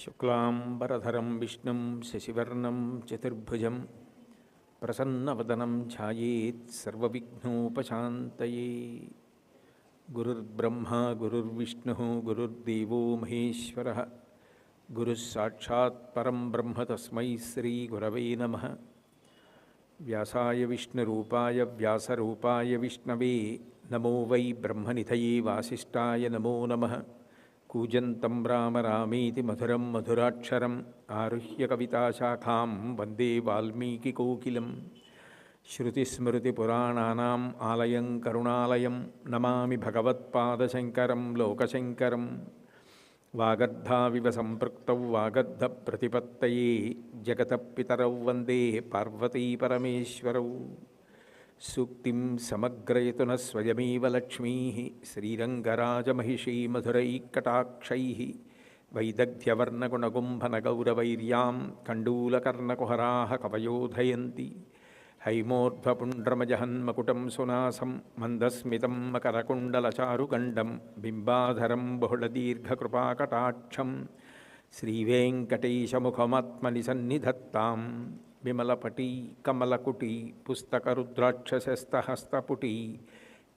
శుక్లాంబరధరం విష్ణుం శశివర్ణం చతుర్భుజం ప్రసన్నవదనం ఛాయేత్ సర్వవిఘ్నోపశాంతయే. గురుర్బ్రహ్మ గురుర్విష్ణుః గురుర్దేవో మహేశ్వరః గురుః సాక్షాత్ పరం బ్రహ్మ తస్మై శ్రీ గురవే నమః. వ్యాసాయ విష్ణురూపాయ వ్యాసరూపాయ విష్ణవే నమో వై బ్రహ్మనిధయే వాసిష్ఠాయ నమో నమః. కూజంతం రామ రామేతి మధురం మధురాక్షరం ఆరుహ్య కవితాశాఖాం వందే వాల్మీకికోకిలం. శృతిస్మృతిపురాణానాం ఆలయం కరుణాలయం నమామి భగవత్పాదశంకరం లోకశంకరం. వాగర్ధావివ సంపృక్తౌ వాగర్ధప్రతిపత్తయే జగతః పితరౌ వందే పార్వతీ పరమేశ్వరౌ. సూక్తిం సమగ్రయతున స్వయమేవ లక్ష్మీ శ్రీరంగరాజమహిషీ మధురైకటాక్షై వైదగ్ధ్యవర్ణగుణగుంభనగౌరవైర్యాం కండూలకర్ణకుహరా కవయోధయంతి. హైమోర్ధ్వపుండ్రమజహన్మకుటం సునాసం మందస్మితం మకరకుండలచారుగండం బింబాధరం బహుళదీర్ఘకృపాకటాక్షం శ్రీవేంకటేశముఖమాత్మని సన్నిధత్తాం. విమలపటీ కమలకుటీ పుస్తకరుద్రాక్షసస్తహస్తపుటీ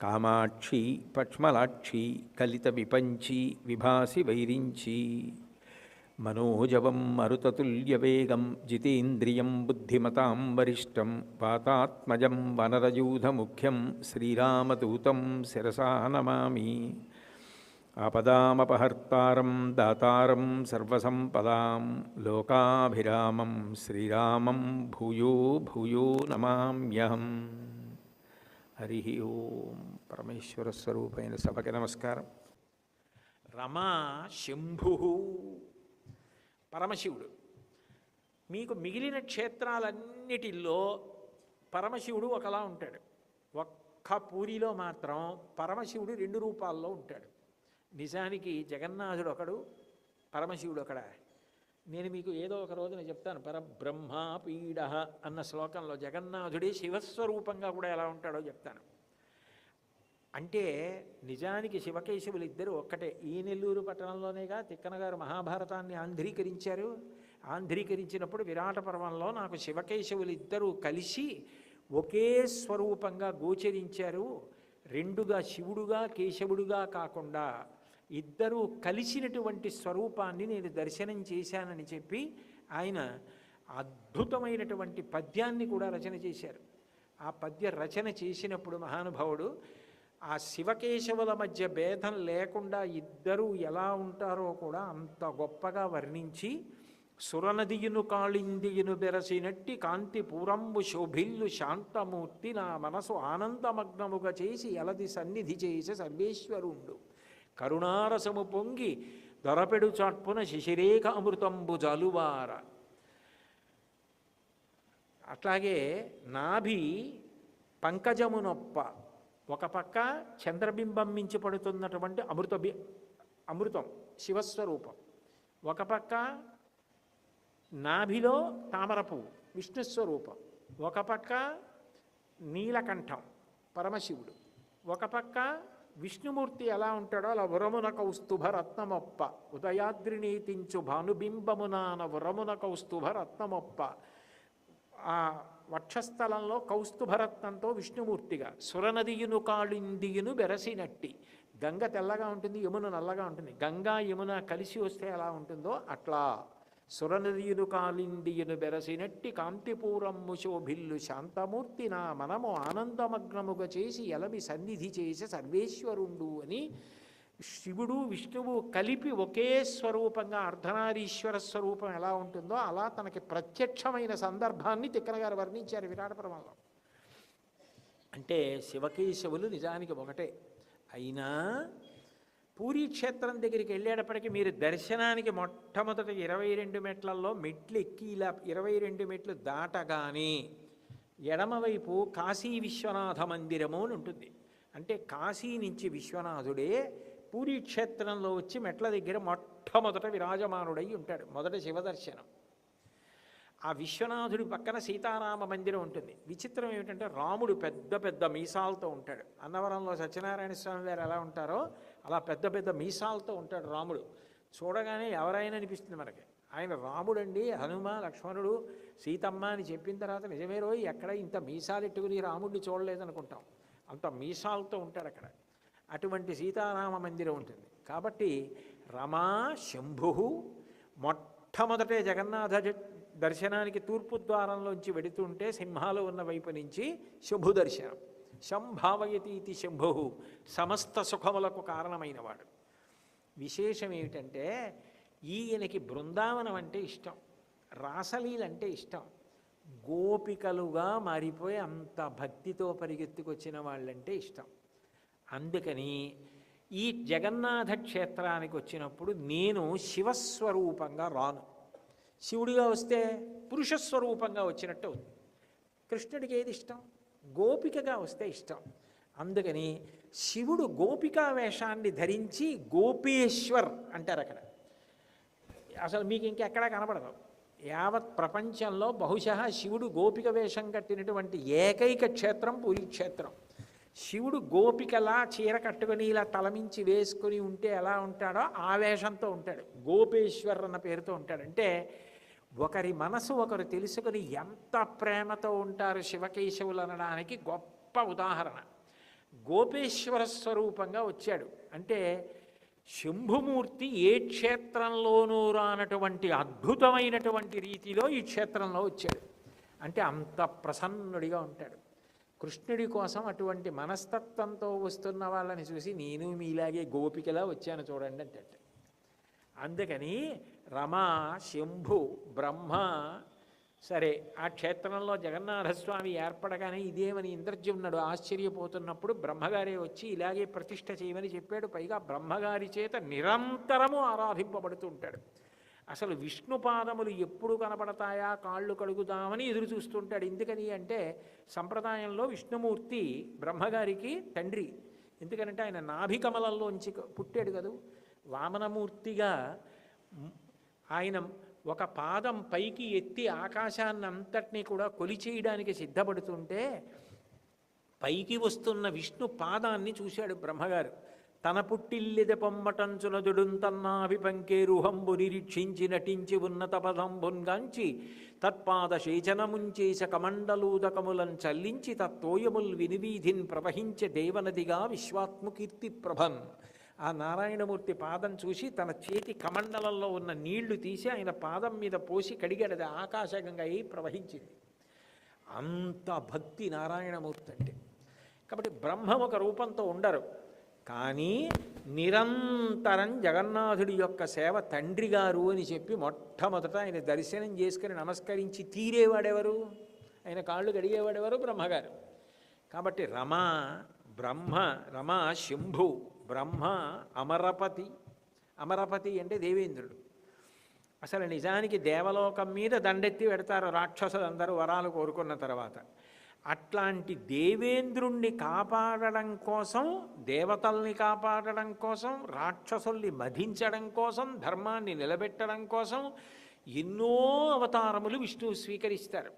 కామాక్షి పక్ష్మలాక్షి కలిత విపంచి విభాసి వైరించి. మనోజవం మరుతతుల్యవేగం జితేంద్రియం బుద్ధిమతాం వరిష్టం వాతాత్మజం వనరయూధముఖ్యం శ్రీరామదూతం శిరసా నమామి. ఆపదామపహర్తారం దాతారం సర్వసంపదాం లోకాభిరామం శ్రీరామం భూయో భూయో నమామ్యహం. హరి ఓం. పరమేశ్వర స్వరూపైన సభకి నమస్కారం. రమా శంభు పరమశివుడు. మీకు మిగిలిన క్షేత్రాలన్నిటిల్లో పరమశివుడు ఒకలా ఉంటాడు. ఒక్క పూరిలో మాత్రం పరమశివుడు రెండు రూపాల్లో ఉంటాడు. నిజానికి జగన్నాథుడు ఒకడు, పరమశివుడు ఒకడా? నేను మీకు ఏదో ఒక రోజున చెప్తాను. పరబ్రహ్మపీడ అన్న శ్లోకంలో జగన్నాథుడే శివస్వరూపంగా కూడా ఎలా ఉంటాడో చెప్తాను. అంటే నిజానికి శివకేశవులు ఇద్దరు ఒక్కటే. ఈ నెల్లూరు పట్టణంలోనేగా తిక్కన గారు మహాభారతాన్ని ఆంధ్రీకరించారు. ఆంధ్రీకరించినప్పుడు విరాట పర్వంలో నాకు శివకేశవులు ఇద్దరూ కలిసి ఒకే స్వరూపంగా గోచరించారు. రెండుగా శివుడుగా కేశవుడుగా కాకుండా ఇద్దరూ కలిసినటువంటి స్వరూపాన్ని నేను దర్శనం చేశానని చెప్పి ఆయన అద్భుతమైనటువంటి పద్యాన్ని కూడా రచన చేశారు. ఆ పద్య రచన చేసినప్పుడు మహానుభావుడు ఆ శివకేశవుల మధ్య భేదం లేకుండా ఇద్దరూ ఎలా ఉంటారో కూడా అంత గొప్పగా వర్ణించి, సురనదియును కాళిందియును బెరసినట్టి కాంతి పూరంబు శోభిల్లు శాంతమూర్తి నా మనసు ఆనందమగ్నముగా చేసి ఎలది సన్నిధి చేసే సర్వేశ్వరుండు కరుణారసము పొంగి దొరపెడు చాట్పున శిశిరేఖ అమృతంబు జాలువార. అట్లాగే నాభి పంకజమునొప్ప, ఒక పక్క చంద్రబింబం మించి పడుతున్నటువంటి అమృతం శివస్వరూపం, ఒక పక్క నాభిలో తామరపువ్వు విష్ణుస్వరూపం, ఒక పక్క నీలకంఠం పరమశివుడు, ఒక పక్క విష్ణుమూర్తి ఎలా ఉంటాడో అలా వరమున కౌస్తుభ రత్నమొప్ప ఉదయాద్రినీతించు భానుబింబమునాన వరమున కౌస్తుభ రత్నమొప్ప. ఆ వక్షస్థలంలో కౌస్తుభరత్నంతో విష్ణుమూర్తిగా, సురనదియును కాళిందియును బెరసినట్టి. గంగ తెల్లగా ఉంటుంది, యమున నల్లగా ఉంటుంది. గంగా యమున కలిసి వస్తే ఎలా ఉంటుందో అట్లా సురనదియును కాళిందియును బెరసినట్టి కాంతిపూరమ్ము శోభిల్లు శాంతమూర్తి నా మనము ఆనందమగ్నముగా చేసి ఎలమి సన్నిధి చేసే సర్వేశ్వరుండు అని శివుడు విష్ణువు కలిపి ఒకే స్వరూపంగా అర్ధనారీశ్వర స్వరూపం ఎలా ఉంటుందో అలా తనకి ప్రత్యక్షమైన సందర్భాన్ని తిక్కన గారు వర్ణించారు విరాట పర్వంలో. అంటే శివకేశవులు నిజానికి ఒకటే. అయినా పూరీ క్షేత్రం దగ్గరికి వెళ్ళేటప్పటికీ మీరు దర్శనానికి మొట్టమొదటి 22 మెట్లలో మెట్లు ఎక్కి ఇలా 22 మెట్లు దాటగానే ఎడమవైపు కాశీ విశ్వనాథ మందిరము అని ఉంటుంది. అంటే కాశీ నుంచి విశ్వనాథుడే పూరీ క్షేత్రంలో వచ్చి మెట్ల దగ్గర మొట్టమొదట విరాజమానుడై ఉంటాడు. మొదట శివదర్శనం. ఆ విశ్వనాథుడి పక్కన సీతారామ మందిరం ఉంటుంది. విచిత్రం ఏమిటంటే రాముడు పెద్ద పెద్ద మీసాలతో ఉంటాడు. అన్నవరంలో సత్యనారాయణ స్వామి వారు ఎలా ఉంటారో అలా పెద్ద పెద్ద మీసాలతో ఉంటాడు రాముడు. చూడగానే ఎవరైనా అనిపిస్తుంది మనకి. ఆయన రాముడండి, హనుమ, లక్ష్మణుడు, సీతమ్మ అని చెప్పిన తర్వాత నిజమే రోజు ఎక్కడ ఇంత మీసాలెట్టుకుని రాముడిని చూడలేదనుకుంటాం. అంత మీసాలతో ఉంటాడు అక్కడ. అటువంటి సీతారామ మందిరం ఉంటుంది. కాబట్టి రమా శంభు మొట్టమొదటే జగన్నాథ దర్శనానికి తూర్పు ద్వారంలోంచి వెడుతుంటే సింహాలు ఉన్న వైపు నుంచి శంభు దర్శనం. శంభావయతి ఇది శంభు, సమస్త సుఖములకు కారణమైనవాడు. విశేషం ఏమిటంటే ఈయనకి బృందావనం అంటే ఇష్టం, రాసలీలంటే ఇష్టం. గోపికలుగా మారిపోయి అంత భక్తితో పరిగెత్తుకొచ్చిన వాళ్ళంటే ఇష్టం. అందుకని ఈ జగన్నాథ క్షేత్రానికి వచ్చినప్పుడు నేను శివస్వరూపంగా రాను. శివుడిగా వస్తే పురుషస్వరూపంగా వచ్చినట్టు అవుతుంది. కృష్ణుడికి ఏది ఇష్టం? గోపికగా వస్తే ఇష్టం. అందుకని శివుడు గోపికా వేషాన్ని ధరించి గోపేశ్వర్ అంటారు అక్కడ. అసలు మీకు ఇంకెక్కడా కనపడదు. యావత్ ప్రపంచంలో బహుశా శివుడు గోపిక వేషం కట్టినటువంటి ఏకైక క్షేత్రం పూరీ క్షేత్రం. శివుడు గోపికలా చీర కట్టుకొని ఇలా తలమించి వేసుకొని ఉంటే ఎలా ఉంటాడో ఆ వేషంతో ఉంటాడు. గోపేశ్వర్ అన్న పేరుతో ఉంటాడు. అంటే ఒకరి మనసు ఒకరు తెలుసుకొని ఎంత ప్రేమతో ఉంటారు శివకేశవులు అనడానికి గొప్ప ఉదాహరణ. గోపేశ్వర స్వరూపంగా వచ్చాడు అంటే శంభుమూర్తి ఏ క్షేత్రంలోనూ రానటువంటి అద్భుతమైనటువంటి రీతిలో ఈ క్షేత్రంలో వచ్చాడు. అంటే అంత ప్రసన్నుడిగా ఉంటాడు. కృష్ణుడి కోసం అటువంటి మనస్తత్వంతో వస్తున్న వాళ్ళని చూసి నేను మీలాగే గోపికలా వచ్చాను చూడండి అంటే. అందుకని రమా శంభు బ్రహ్మ. సరే, ఆ క్షేత్రంలో జగన్నాథస్వామి ఏర్పడగానే ఇదేమని ఇంద్రజ్యుమ్నుడు ఆశ్చర్యపోతున్నప్పుడు బ్రహ్మగారే వచ్చి ఇలాగే ప్రతిష్ఠ చేయమని చెప్పాడు. పైగా బ్రహ్మగారి చేత నిరంతరము ఆరాధింపబడుతూ ఉంటాడు. అసలు విష్ణు పాదములు ఎప్పుడు కనపడతాయా కాళ్ళు కడుగుదామని ఎదురు చూస్తుంటాడు. ఎందుకని అంటే సంప్రదాయంలో విష్ణుమూర్తి బ్రహ్మగారికి తండ్రి. ఎందుకనంటే ఆయన నాభికమలంలోంచి పుట్టాడు కదా. వామనమూర్తిగా ఆయన ఒక పాదం పైకి ఎత్తి ఆకాశాన్ని అంతటినీ కూడా కొలిచేయడానికి సిద్ధపడుతుంటే పైకి వస్తున్న విష్ణు పాదాన్ని చూశాడు బ్రహ్మగారు. తన పుట్టిల్లిద పొమ్మటంచునదుడుంతన్నాభిపంకేరుహంబు నిరీక్షించి నటించి ఉన్నత పదంబున్గాంచి తత్పాద శేచనముంచేశ కమండలూదకములను చల్లించి తత్తోయముల్ వినివీధిన్ ప్రవహించే దేవనదిగా విశ్వాత్మకీర్తి ప్రభన్. ఆ నారాయణమూర్తి పాదం చూసి తన చేతి కమండలంలో ఉన్న నీళ్లు తీసి ఆయన పాదం మీద పోసి కడిగాడు. ఆకాశగంగా అయి ప్రవహించింది. అంత భక్తి నారాయణమూర్తి అంటే. కాబట్టి బ్రహ్మ ఒక రూపంతో ఉండరు, కానీ నిరంతరం జగన్నాథుడి యొక్క సేవ తండ్రి గారు అని చెప్పి మొట్టమొదట ఆయన దర్శనం చేసుకుని నమస్కరించి తీరేవాడెవరు? ఆయన కాళ్ళు కడిగేవాడెవరు? బ్రహ్మగారు. కాబట్టి రమా బ్రహ్మ, రమా శంభు బ్రహ్మ, అమరపతి. అమరపతి అంటే దేవేంద్రుడు. అసలు నిజానికి దేవలోకం మీద దండెత్తి పెడతారు రాక్షసులందరూ వరాలు కోరుకున్న తర్వాత. అట్లాంటి దేవేంద్రుణ్ణి కాపాడడం కోసం, దేవతల్ని కాపాడడం కోసం, రాక్షసుల్ని మధించడం కోసం, ధర్మాన్ని నిలబెట్టడం కోసం ఎన్నో అవతారములు విష్ణువు స్వీకరిస్తారు.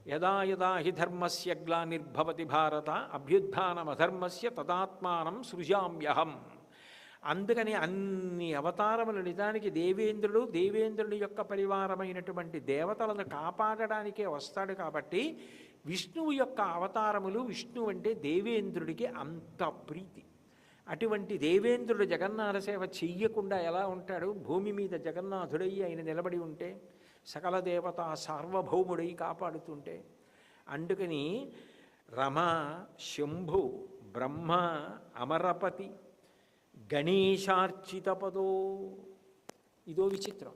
యదా యదా హి ధర్మస్య గ్లానిర్భవతి భారత అభ్యుత్థానమధర్మస్య తదాత్మానం సృజామ్యహం. అందుకని అన్ని అవతారములు నిజానికి దేవేంద్రుడు, దేవేంద్రుడి యొక్క పరివారమైనటువంటి దేవతలను కాపాడడానికే వస్తాడు. కాబట్టి విష్ణువు యొక్క అవతారములు, విష్ణువు అంటే దేవేంద్రుడికి అంత ప్రీతి. అటువంటి దేవేంద్రుడు జగన్నాథ సేవ చెయ్యకుండా ఎలా ఉంటాడు? భూమి మీద జగన్నాథుడయ్యి ఆయన నిలబడి ఉంటే, సకల దేవత సార్వభౌముడై కాపాడుతుంటే. అందుకని రమ, శంభు, బ్రహ్మ, అమరపతి, గణేశార్చితపదో. ఇదో విచిత్రం.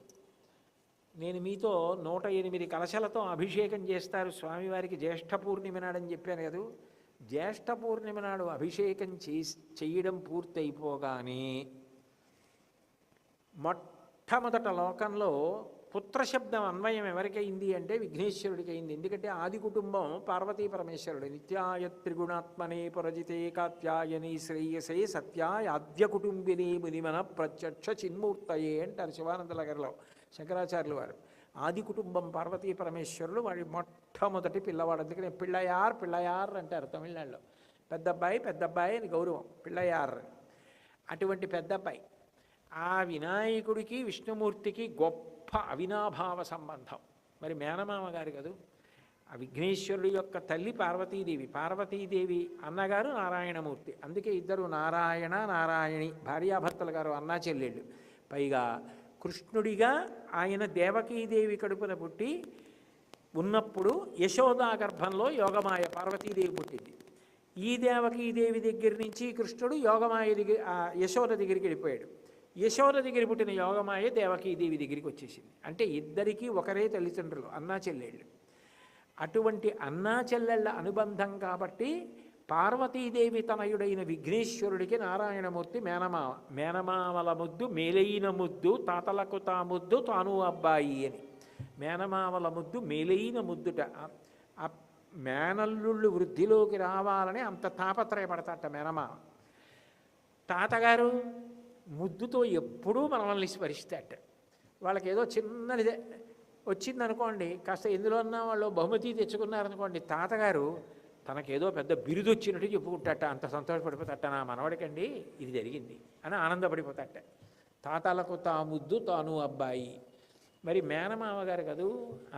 నేను మీతో 108 కలశలతో అభిషేకం చేస్తారు స్వామివారికి జ్యేష్ఠ పూర్ణిమ నాడని చెప్పాను కదా. జ్యేష్ఠ పూర్ణిమ నాడు అభిషేకం చేయడం పూర్తయిపోగానే మొట్టమొదట లోకంలో పుత్రశబ్దం అన్వయం ఎవరికైంది అంటే విఘ్నేశ్వరుడికి అయింది. ఎందుకంటే ఆది కుటుంబం పార్వతీ పరమేశ్వరుడు. నిత్యాయ త్రిగుణాత్మనే పురజితే కాత్యాయని శ్రేయసే సత్యాయ ఆద్య కుటుంబిని మునిమన ప్రత్యక్ష చిన్మూర్తయే అంటారు శివానంద గారిలో శంకరాచార్యులు వారు. ఆది కుటుంబం పార్వతీ పరమేశ్వరులు, వాడి మొట్టమొదటి పిల్లవాడు. అందుకని పిళ్ళయార్ పిళ్ళయార్ అంటారు తమిళనాడులో. పెద్దబ్బాయి పెద్దబ్బాయి అని గౌరవం, పిళ్ళయార్. అటువంటి పెద్దబ్బాయి ఆ వినాయకుడికి విష్ణుమూర్తికి గొప్ప అవినాభావ సంబంధం. మరి మేనమామ గారు కదూ, ఆ విఘ్నేశ్వరుడి యొక్క తల్లి పార్వతీదేవి, పార్వతీదేవి అన్నగారు నారాయణమూర్తి. అందుకే ఇద్దరు నారాయణ నారాయణి భార్యాభర్తలు గారు, అన్నా చెల్లెళ్ళు. పైగా కృష్ణుడిగా ఆయన దేవకీదేవి కడుపున పుట్టి ఉన్నప్పుడు యశోదా గర్భంలో యోగమాయ పార్వతీదేవి పుట్టింది. ఈ దేవకీదేవి దగ్గర నుంచి కృష్ణుడు యోగమాయ దగ్గర యశోద దగ్గరికి వెళ్ళిపోయాడు. యశోద దగ్గర పుట్టిన యోగమాయ దేవకీదేవి దగ్గరికి వచ్చేసింది. అంటే ఇద్దరికీ ఒకరే తల్లిదండ్రులు, అన్నా చెల్లెళ్ళు. అటువంటి అన్నా చెల్లెళ్ళ అనుబంధం కాబట్టి పార్వతీదేవి తనయుడైన విఘ్నేశ్వరుడికి నారాయణమూర్తి మేనమామ. మేనమామల ముద్దు మేలైన ముద్దు, తాతలకు తా ముద్దు తాను అబ్బాయి అని. మేనమామల ముద్దు మేలైన ముద్దుట. ఆ మేనల్లుళ్ళు వృద్ధిలోకి రావాలని అంత తాపత్రయపడతాట మేనమామ. తాతగారు ముద్దుతో ఎప్పుడూ మనల్ని స్మరిస్తాట. వాళ్ళకి ఏదో చిన్నది వచ్చిందనుకోండి, కాస్త ఎందులోన్నా వాళ్ళు బహుమతి తెచ్చుకున్నారనుకోండి, తాతగారు తనకేదో పెద్ద బిరుదు వచ్చినట్టు చెప్పుకుంటాట. అంత సంతోషపడిపోతాట, నా మనవడికండి ఇది జరిగింది అని ఆనందపడిపోతాట. తాతలకు తా ముద్దు తాను అబ్బాయి. మరి మేనమామ గారు కదూ,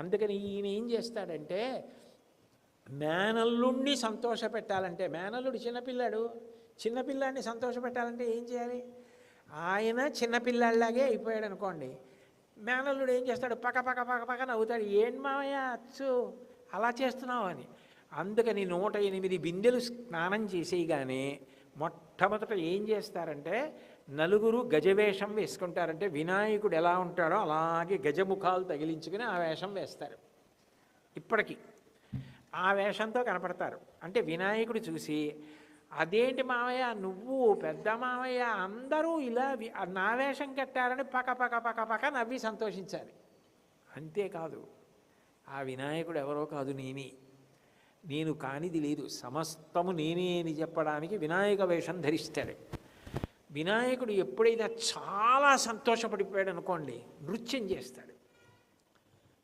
అందుకని ఈయన ఏం చేస్తాడంటే మేనల్లుణ్ణి సంతోషపెట్టాలంటే, మేనల్లుడు చిన్నపిల్లాడిని సంతోషపెట్టాలంటే ఏం చేయాలి? ఆయన చిన్నపిల్లాడిలాగే అయిపోయాడు అనుకోండి, మేనల్లుడు ఏం చేస్తాడు? పక్క పక్క పక్క పక్క నవ్వుతాడు. ఏం మావయ్య అచ్చు అలా చేస్తున్నావు అని. అందుకని 108 బిందెలు స్నానం చేసేయగానే మొట్టమొదట ఏం చేస్తారంటే నలుగురు గజవేషం వేసుకుంటారంటే వినాయకుడు ఎలా ఉంటాడో అలాగే గజముఖాలు తగిలించుకుని ఆ వేషం వేస్తారు. ఇప్పటికీ ఆ వేషంతో కనపడతారు. అంటే వినాయకుడు చూసి, అదేంటి మావయ్య నువ్వు పెద్ద మావయ్య అందరూ ఇలా నా వేషం కట్టారని పక్క పక్క పక్క పక్క నవ్వి సంతోషించాలి. అంతేకాదు, ఆ వినాయకుడు ఎవరో కాదు, నేను కానిది లేదు, సమస్తము నేనే అని చెప్పడానికి వినాయక వేషం ధరిస్తాడు. వినాయకుడు ఎప్పుడైనా చాలా సంతోషపడిపోయాడు అనుకోండి, నృత్యం చేస్తాడు.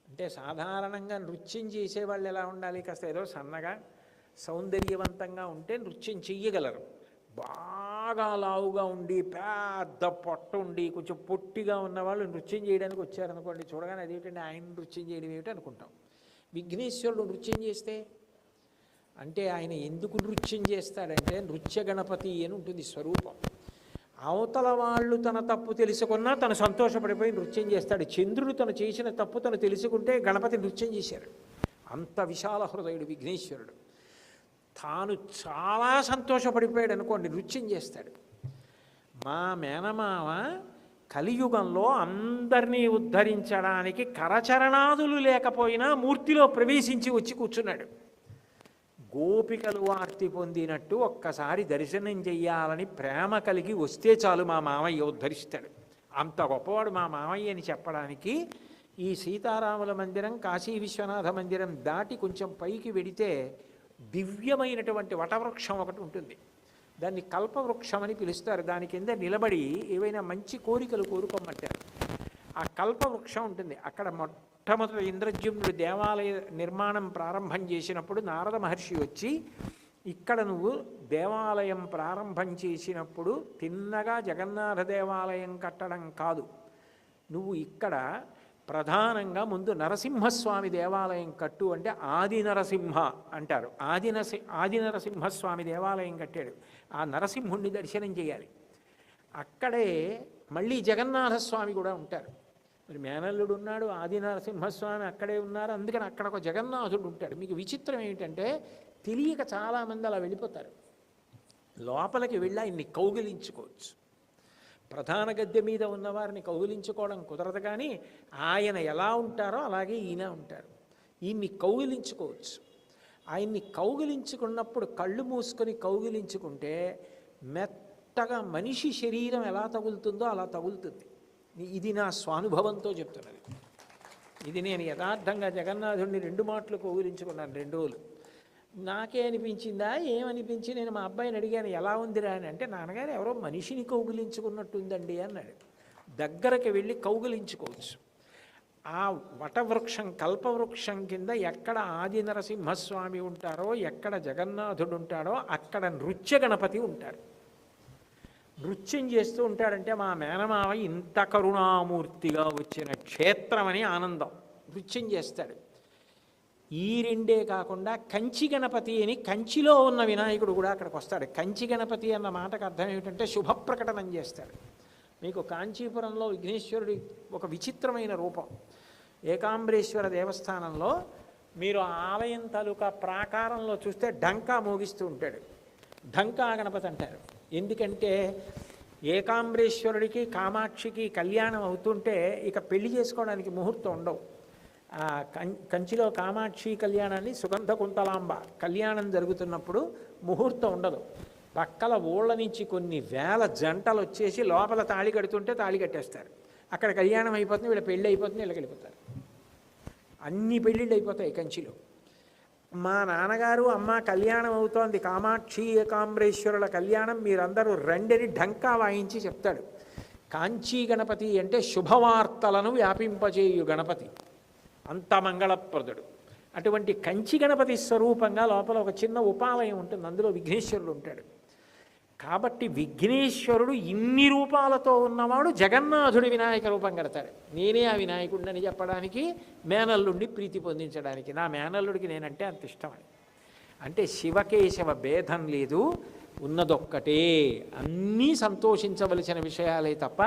అంటే సాధారణంగా నృత్యం చేసేవాళ్ళు ఎలా ఉండాలి? కాస్త ఏదో సన్నగా సౌందర్యవంతంగా ఉంటే నృత్యం చెయ్యగలరు. బాగా లావుగా ఉండి పెద్ద పొట్ట ఉండి కొంచెం పొట్టిగా ఉన్నవాళ్ళు నృత్యం చేయడానికి వచ్చారనుకోండి, చూడగానే అదేమిటండి ఆయన నృత్యం చేయడం ఏమిటి అనుకుంటాం. విఘ్నేశ్వరుడు నృత్యం చేస్తే, అంటే ఆయన ఎందుకు నృత్యం చేస్తాడంటే నృత్య గణపతి అని ఉంటుంది స్వరూపం. అవతల వాళ్ళు తన తప్పు తెలుసుకున్నా తను సంతోషపడిపోయి నృత్యం చేస్తాడు. చంద్రుడు తను చేసిన తప్పు తను తెలుసుకుంటే గణపతి నృత్యం చేశాడు. అంత విశాల హృదయుడు విఘ్నేశ్వరుడు. తాను చాలా సంతోషపడిపోయాడు అనుకోండి, నృత్యం చేస్తాడు. మా మేనమామ కలియుగంలో అందరినీ ఉద్ధరించడానికి కరచరణాదులు లేకపోయినా మూర్తిలో ప్రవేశించి వచ్చి కూర్చున్నాడు. గోపికలు ఆర్తి పొందినట్టు ఒక్కసారి దర్శనం చెయ్యాలని ప్రేమ కలిగి వస్తే చాలు మా మామయ్య ఉద్ధరిస్తాడు. అంత గొప్పవాడు మా మామయ్య అని చెప్పడానికి ఈ సీతారాముల మందిరం, కాశీ విశ్వనాథ మందిరం దాటి కొంచెం పైకి వెడితే దివ్యమైనటువంటి వటవృక్షం ఒకటి ఉంటుంది. దాన్ని కల్పవృక్షం అని పిలుస్తారు. దాని కింద నిలబడి ఏవైనా మంచి కోరికలు కోరుకోమంటారు. ఆ కల్పవృక్షం ఉంటుంది. అక్కడ మొట్టమొదటి ఇంద్రద్యుమ్నుడు దేవాలయ నిర్మాణం ప్రారంభం చేసినప్పుడు నారద మహర్షి వచ్చి, ఇక్కడ నువ్వు దేవాలయం ప్రారంభం చేసినప్పుడు తిన్నగా జగన్నాథ దేవాలయం కట్టడం కాదు, నువ్వు ఇక్కడ ప్రధానంగా ముందు నరసింహస్వామి దేవాలయం కట్టు అంటే ఆది నరసింహ అంటారు. ఆది నరసింహస్వామి దేవాలయం కట్టాడు. ఆ నరసింహుణ్ణి దర్శనం చేయాలి. అక్కడే మళ్ళీ జగన్నాథస్వామి కూడా ఉంటారు. మరి మేనల్లుడు ఉన్నాడు, ఆది నరసింహస్వామి అక్కడే ఉన్నారు. అందుకని అక్కడ ఒక జగన్నాథుడు ఉంటాడు. మీకు విచిత్రం ఏమిటంటే తెలియక చాలామంది అలా వెళ్ళిపోతారు. లోపలికి వెళ్ళి ఆయన్ని కౌగిలించుకోవచ్చు. ప్రధాన గద్దె మీద ఉన్నవారిని కౌగిలించుకోవడం కుదరదు, కానీ ఆయన ఎలా ఉంటారో అలాగే ఈయన ఉంటారు. ఈయన్ని కౌగిలించుకోవచ్చు. ఆయన్ని కౌగిలించుకున్నప్పుడు కళ్ళు మూసుకొని కౌగిలించుకుంటే మెత్తగా మనిషి శరీరం ఎలా తగులుతుందో అలా తగులుతుంది. ఇది నా స్వానుభవంతో చెప్తున్నది. ఇది నేను యథార్థంగా జగన్నాథుడిని 2 మాటలు కౌగిలించుకున్నాను 2 రోజులు. నాకే అనిపించిందా ఏమనిపించి నేను మా అబ్బాయిని అడిగాను, ఎలా ఉందిరా అని. అంటే నాన్నగారు ఎవరో మనిషిని కౌగిలించుకున్నట్టుందండి అన్నాడు. దగ్గరకు వెళ్ళి కౌగిలించుకోవచ్చు. ఆ వటవృక్షం కల్పవృక్షం కింద ఎక్కడ ఆది నరసింహస్వామి ఉంటారో, ఎక్కడ జగన్నాథుడు ఉంటాడో అక్కడ నృత్య గణపతి ఉంటారు. నృత్యం చేస్తూ ఉంటాడంటే మా మేనమావ ఇంత కరుణామూర్తిగా వచ్చిన క్షేత్రం అని ఆనందం. నృత్యం చేస్తాడు. ఈ రెండే కాకుండా కంచి గణపతి అని, కంచిలో ఉన్న వినాయకుడు కూడా అక్కడికి వస్తాడు. కంచి గణపతి అన్న మాటకు అర్థం ఏమిటంటే శుభప్రకటనం చేస్తాడు. మీకు కాంచీపురంలో విఘ్నేశ్వరుడి ఒక విచిత్రమైన రూపం. ఏకాంబరేశ్వర దేవస్థానంలో మీరు ఆలయం తాలూకా ప్రాకారంలో చూస్తే ఢంకా మోగిస్తూ ఉంటాడు. ఢంకా గణపతి అంటారు. ఎందుకంటే ఏకాంబరేశ్వరుడికి కామాక్షికి కళ్యాణం అవుతుంటే ఇక పెళ్లి చేసుకోవడానికి ముహూర్తం ఉండవు. కంచిలో కామాక్షి కళ్యాణాన్ని సుగంధ కుంతలాంబ కళ్యాణం జరుగుతున్నప్పుడు ముహూర్తం ఉండదు. పక్కల ఊళ్ళ నుంచి కొన్ని వేల జంటలు వచ్చేసి లోపల తాళి కడుతుంటే తాళి కట్టేస్తారు. అక్కడ కళ్యాణం అయిపోతుంది, వీళ్ళ పెళ్ళి అయిపోతుంది, వీళ్ళకి వెళ్ళిపోతారు. అన్ని పెళ్ళిళ్ళు అయిపోతాయి కంచిలో. మా నాన్నగారు అమ్మ కళ్యాణం అవుతోంది, కామాక్షి ఏకాంబరేశ్వరుల కళ్యాణం, మీరందరూ రండిని ఢంకా వాయించి చెప్తాడు. కాంచీ గణపతి అంటే శుభవార్తలను వ్యాపింపజేయు గణపతి, అంత మంగళప్రదుడు. అటువంటి కంచి గణపతి స్వరూపంగా లోపల ఒక చిన్న ఉపాలయం ఉంటుంది, అందులో విఘ్నేశ్వరుడు ఉంటాడు. కాబట్టి విఘ్నేశ్వరుడు ఇన్ని రూపాలతో ఉన్నవాడు జగన్నాథుడి వినాయక రూపం కడతాడు. నేనే ఆ వినాయకుడిని చెప్పడానికి, మేనల్లుండి ప్రీతి పొందించడానికి. నా మేనల్లుడికి నేనంటే అంత ఇష్టమని. అంటే శివకేశవ భేదం లేదు, ఉన్నదొక్కటే. అన్నీ సంతోషించవలసిన విషయాలే తప్ప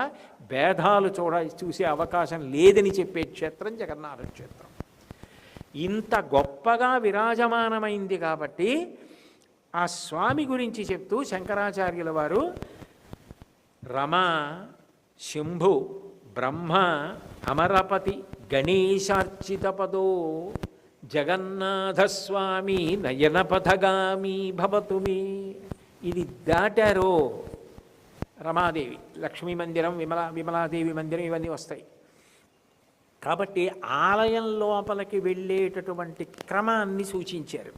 భేదాలు చూసే అవకాశం లేదని చెప్పే క్షేత్రం జగన్నాథ క్షేత్రం. ఇంత గొప్పగా విరాజమానమైంది కాబట్టి ఆ స్వామి గురించి చెప్తూ శంకరాచార్యుల వారు రమ, శంభు, బ్రహ్మ, అమరపతి, గణేశార్చిత పదో జగన్నాథస్వామి నయనపథగామి భవతు మే. ఇది దాటారో రమాదేవి, లక్ష్మీ మందిరం, విమలాదేవి మందిరం ఇవన్నీ వస్తాయి. కాబట్టి ఆలయం లోపలికి వెళ్ళేటటువంటి క్రమాన్ని సూచించారు.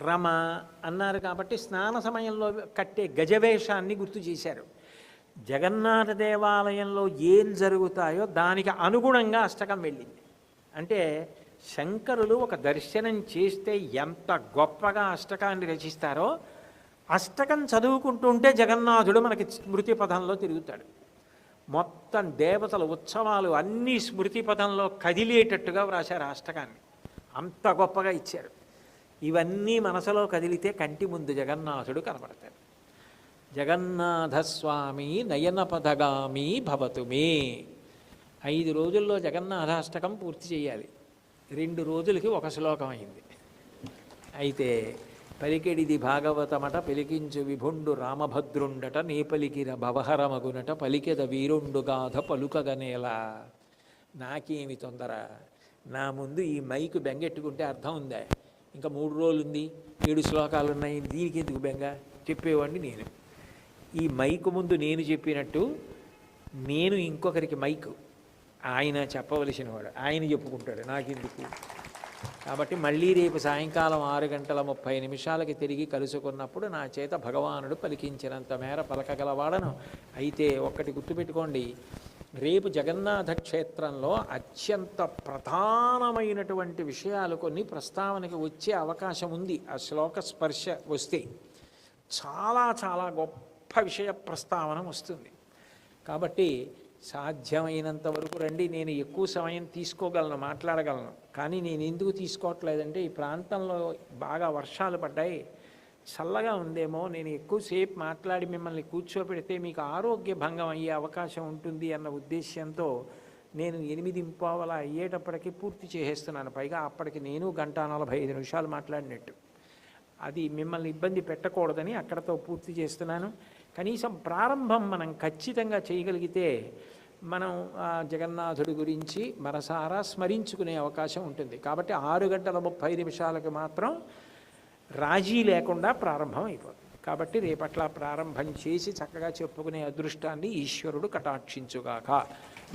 రమ అన్నారు కాబట్టి స్నాన సమయంలో కట్టే గజవేషాన్ని గుర్తు చేశారు. జగన్నాథ దేవాలయంలో ఏం జరుగుతాయో దానికి అనుగుణంగా అష్టకం వెళ్ళింది. అంటే శంకరులు ఒక దర్శనం చేస్తే ఎంత గొప్పగా అష్టకాన్ని రచిస్తారో, అష్టకం చదువుకుంటుంటే జగన్నాథుడు మనకి స్మృతి పదంలో తిరుగుతాడు. మొత్తం దేవతల ఉత్సవాలు అన్నీ స్మృతి పదంలో కదిలేటట్టుగా వ్రాశారు అష్టకాన్ని. అంత గొప్పగా ఇచ్చారు. ఇవన్నీ మనసులో కదిలితే కంటి ముందు జగన్నాథుడు కనపడతాడు. జగన్నాథస్వామి నయనపథగామి భవతు మే. 5 రోజుల్లో జగన్నాథాష్టకం పూర్తి చేయాలి. 2 రోజులకి ఒక శ్లోకం అయింది. అయితే పలికెడిది భాగవతమట పెలికించు విభుండు రామభద్రుండట నేపలికిర భవహరమగునట పలికెద వీరుండు గాథ పలుకగనేలా. నాకేమి తొందర, నా ముందు ఈ మైకు బెంగెట్టుకుంటే అర్థం ఉందా? ఇంకా 3 రోజులు ఉంది, 7 శ్లోకాలు ఉన్నాయి, దీనికి ఎందుకు బెంగ? చెప్పేవాడిని నేను. ఈ మైకు ముందు నేను చెప్పినట్టు నేను ఇంకొకరికి మైకు, ఆయన చెప్పవలసిన వాడు, ఆయన చెప్పుకుంటాడు, నాకెందుకు? కాబట్టి మళ్ళీ రేపు సాయంకాలం 6:30 తిరిగి కలుసుకున్నప్పుడు నా చేత భగవానుడు పలికించినంత మేర పలకగలవాడను. అయితే ఒక్కటి గుర్తుపెట్టుకోండి, రేపు జగన్నాథ క్షేత్రంలో అత్యంత ప్రధానమైనటువంటి విషయాలు కొన్ని ప్రస్తావనకి వచ్చే అవకాశం ఉంది. ఆ శ్లోక స్పర్శ వస్తే చాలా చాలా గొప్ప విషయ ప్రస్తావన వస్తుంది. కాబట్టి సాధ్యమైనంత వరకు రండి. నేను ఎక్కువ సమయం తీసుకోగలను, మాట్లాడగలను. కానీ నేను ఎందుకు తీసుకోవట్లేదంటే ఈ ప్రాంతంలో బాగా వర్షాలు పడ్డాయి, చల్లగా ఉందేమో, నేను ఎక్కువసేపు మాట్లాడి మిమ్మల్ని కూర్చోపెడితే మీకు ఆరోగ్య భంగం అయ్యే అవకాశం ఉంటుంది అన్న ఉద్దేశ్యంతో నేను 8:15 అయ్యేటప్పటికీ పూర్తి చేసేస్తున్నాను. పైగా అప్పటికి నేను 1:45 మాట్లాడినట్టు. అది మిమ్మల్ని ఇబ్బంది పెట్టకూడదని అక్కడతో పూర్తి చేస్తున్నాను. కనీసం ప్రారంభం మనం ఖచ్చితంగా చేయగలిగితే మనం జగన్నాథుడి గురించి మనసారా స్మరించుకునే అవకాశం ఉంటుంది. కాబట్టి 6:30 మాత్రం రాజీ లేకుండా ప్రారంభం అయిపోతుంది. కాబట్టి రేపట్లా ప్రారంభం చేసి చక్కగా చెప్పుకునే అదృష్టాన్ని ఈశ్వరుడు కటాక్షించుగాక.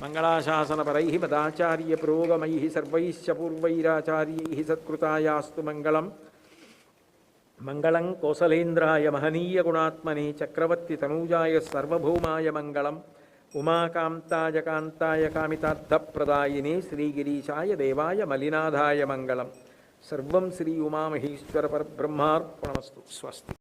మంగళాశాసనపరై మదాచార్య పురోగమై సర్వైశ్చ పూర్వైరాచార్యై సత్కృతాయాస్తు మంగళం. మంగళం కోసలేంద్రాయ మహనీయ గుణాత్మనే చక్రవర్తి తనూజాయ సర్వభౌమాయ మంగళం. ఉమాకాంతాయ కాంతాయ కామితార్థప్రదాయినే శ్రీగిరీశాయ దేవాయ మలినాథాయ మంగళం. సర్వం శ్రీ ఉమామహేశ్వర పరబ్రహ్మార్పణమస్తు. స్వస్తి.